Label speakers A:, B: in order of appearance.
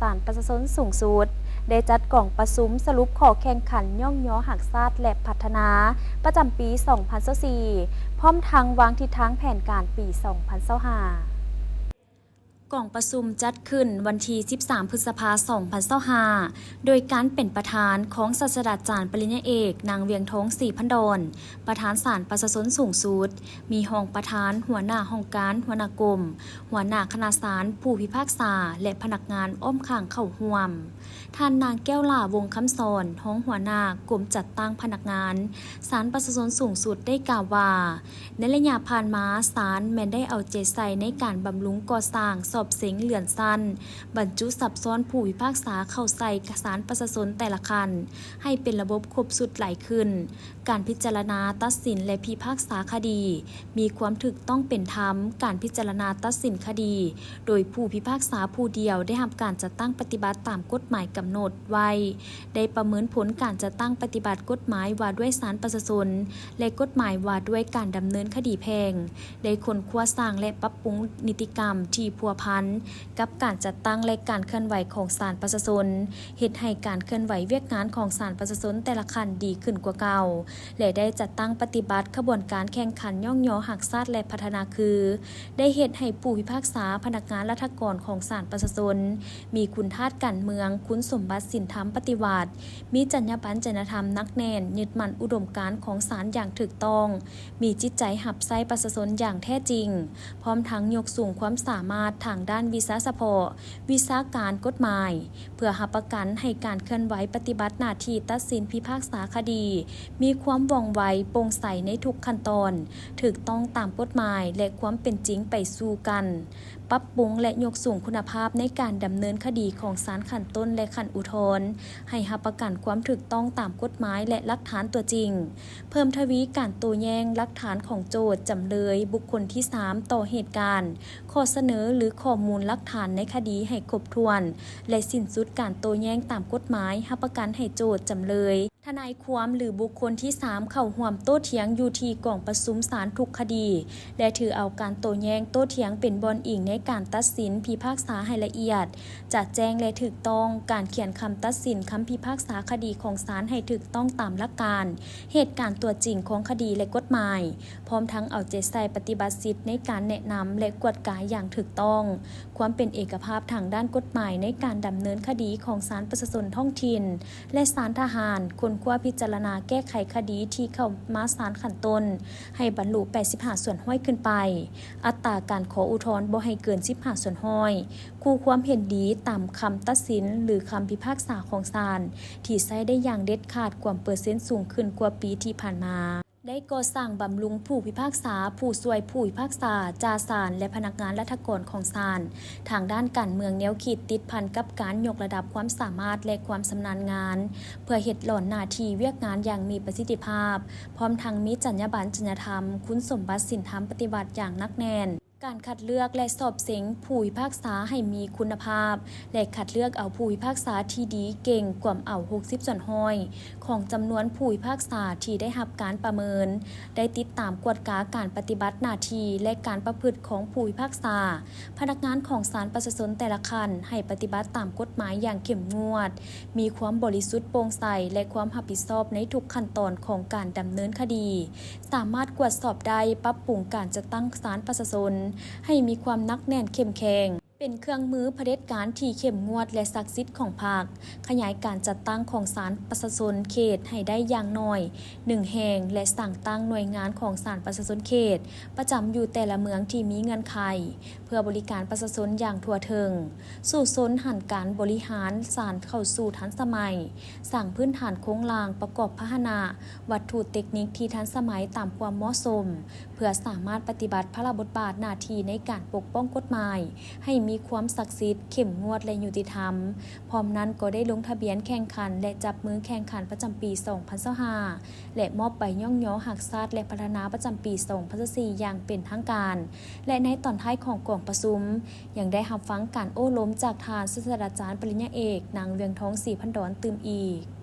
A: ศาลประชาชนสูงสุดได้จัดกล่องประชุมสรุปขอแข่งขันย่องย่อหักศาสตร์และพัฒนาประจำปี 2024 พร้อมทางวางทิศทางแผนการปี 2025 กล่องประชุมจัดขึ้นวันที่ 13 พฤษภาคม 2025 โดยการเป็นประธานของศาสตราจารย์ปริญญาเอกนางเวียงทองศรีพันดรประธานศาลประชาชนสูงสุดมีรองประธานหัวหน้าห้องการหัวหน้ากรมหัวหน้าคณะศาลผู้พิพากษาและพนักงานอ้อมข้างเข้าร่วมท่านนางแก้วหล่าวงคำสอนห้องหัวหน้ากรมจัดตั้งพนักงานศาลประชาชนสูงสุดได้กล่าวว่าในระยะผ่านมาศาลแม้นได้เอาใจใส่ในการบำรุงก่อสร้างสอบเสงเหลื่อนสั้นบรรจุซับซ้อนผู้พิพากษาเข้าใส่ศาลประชาชนแต่ละคันให้เป็นระบบครบสุดไหลขึ้นการพิจารณาตัดสินและพิพากษาคดีมีความถูกต้องเป็นธรรมการพิจารณาตัดสินคดีโดยผู้พิพากษาผู้เดียวได้ทำการจัดตั้งปฏิบัติตามกฎหมายกำหนดไว้ได้ประเมินผลการจัดตั้งปฏิบัติกฎหมายว่าด้วยศาลประชาชนและกฎหมายว่าด้วยการดำเนินคดีแพ่งได้ค้นคว้าสร้างและปรับปรุงนิติกรรมที่พัวพันกับการจัดตั้งและการเคลื่อนไหวของศาลประชาชนเฮ็ดให้การเคลื่อนไหวเวียกงานของศาลประชาชนแต่ละคันดีขึ้นกว่าเก่าและได้จัดตั้งปฏิบัติขบวนการแข่งขันย่องย่อหักศาสตร์และพัฒนาคือได้เฮ็ดให้ผู้พิพากษาพนักงานรัฐกรของศาลประชาชนมีคุณธาตุการเมืองคุณสมบัติศีลธรรมปฏิวัติมีจรรยาบรรณจริยธรรมนักแน่นยึดมั่นอุดมการณ์ของศาลอย่างถูกต้องมีจิตใจหับไส้ประชาชนอย่างแท้จริงพร้อมทั้งยกสูงความสามารถทางด้านวิชาเฉพาะวิชาการกฎหมายเพื่อรับประกันให้การเคลื่อนไหวปฏิบัติหน้าที่ตัดสินพิพากษาคดีมีความว่องไวโปร่งใสในทุกขั้นตอนถูกต้องตามกฎหมายและความเป็นจริงไปสู่กันปรับปรุงและยกสูงคุณภาพในการดำเนินคดีของศาลขั้นต้นและขั้นอุทธรณ์ให้รับประกันความถูกต้องตามกฎหมายและหลักฐานตัวจริงเพิ่มทวีการโต้แย้งหลักฐานของโจทก์จำเลยบุคคลที่ 3 ต่อเหตุการณ์ข้อเสนอหรือข้อมูลหลักฐานในคดีให้ครบถ้วนและสิ้นสุดการโต้แย้งตามกฎหมายรับประกันให้โจทก์จำเลยทนายความหรือบุคคลที่ 3 เข้าร่วมโต้เถียงอยู่ที่กองประชุมศาลทุกคดีและถือเอาการโต้แย้งโต้เถียงเป็นบอนอิงในการตัดสินพิพากษาให้ละเอียดจัดแจ้งและถูกต้องการเขียนคำตัดสินคำพิพากษาคดีของศาลให้ถูกต้องตามหลักการเหตุการณ์ตัวจริงของคดีและกฎหมายพร้อมทั้งเอาใจใส่ปฏิบัติสิทธิในการแนะนำและกวดกายอย่างถูกต้องความเป็นเอกภาพทางด้านกฎหมายในการดำเนินคดีของศาลประชาชนท้องถิ่นและศาลทหารคนคว้าพิจารณาแก้ไขคดีที่เข้ามาศาลขั้นต้นให้บรรลุ85ส่วนห้อยขึ้นไปอัตราการขออุทธรณ์บ่ให้เกิน15ส่วนห้อยคู่ความเห็นดีตามคำตัดสินหรือคำพิพากษาของศาลที่ใช้ได้อย่างเด็ดขาดกว่าเปอร์เซ็นต์สูงขึ้นกว่าปีที่ผ่านมาได้ก่อสร้างบำรุงผู้พิพากษาผู้ช่วยผู้พิพากษาจาศาลและพนักงานรัฐกรของศาลทางด้านการเมืองแนวคิดติดพันกับการยกระดับความสามารถและความชำนาญงานเพื่อเฮ็ดหล่อนหน้าที่เวียกงานอย่างมีประสิทธิภาพพร้อมทั้งมีจรรยาบรรณจริยธรรมคุณสมบัติศีลธรรมปฏิบัติอย่างนักแน่นการคัดเลือกและสอบเสงผู้พิพากษาให้มีคุณภาพและคัดเลือกเอาผู้พิพากษาที่ดีเก่งกว่าเอา60ส่วนห้อยของจำนวนผู้พิพากษาที่ได้รับการประเมินได้ติดตามกวดกาการปฏิบัติหน้าที่และการประพฤติของผู้พิพากษาพนักงานของศาลประชาชนแต่ละคันให้ปฏิบัติตามกฎหมายอย่างเข้มงวดมีความบริสุทธิ์โปร่งใสและความรับผิดชอบในทุกขั้นตอนของการดำเนินคดีสามารถตรวจสอบได้ปรับปรุงการจัดตั้งศาลประชาชนให้มีความนักแน่นเข้มแข็งเป็นเครื่องมือเผด็จการที่เข้มงวดและศักดิ์สิทธิ์ของพรรคขยายการจัดตั้งของศาลประชาชนเขตให้ได้อย่างน้อย1แห่งและสั่งตั้งหน่วยงานของศาลประชาชนเขตประจำอยู่แต่ละเมืองที่มีเงื่อนไขเพื่อบริการประชาชนอย่างทั่วถึงสู่ซนหันการบริหารศาลเข้าสู่ทันสมัยสร้างพื้นฐานโครงสร้างประกอบพหนะวัตถุเทคนิคที่ทันสมัยตามความเหมาะสมเพื่อสามารถปฏิบัติพระบทบาทหน้าที่ในการปกป้องกฎหมายให้มีความศักดิ์สิทธิ์เข้มงวดและยุติธรรมพร้อมนั้นก็ได้ลงทะเบียนแข่งขันและจับมือแข่งขันประจำปี 2025 และมอบใบย่องย่อหักศาสตร์และพัฒนาประจำปี 2024 อย่างเป็นทางการและในตอนท้ายของกล่องประชุมยังได้รับฟังการโอ้ล้มจากทานศาสตราจารย์ปริญญาเอกนางเวียงทองศรีพันดรตื่มอีก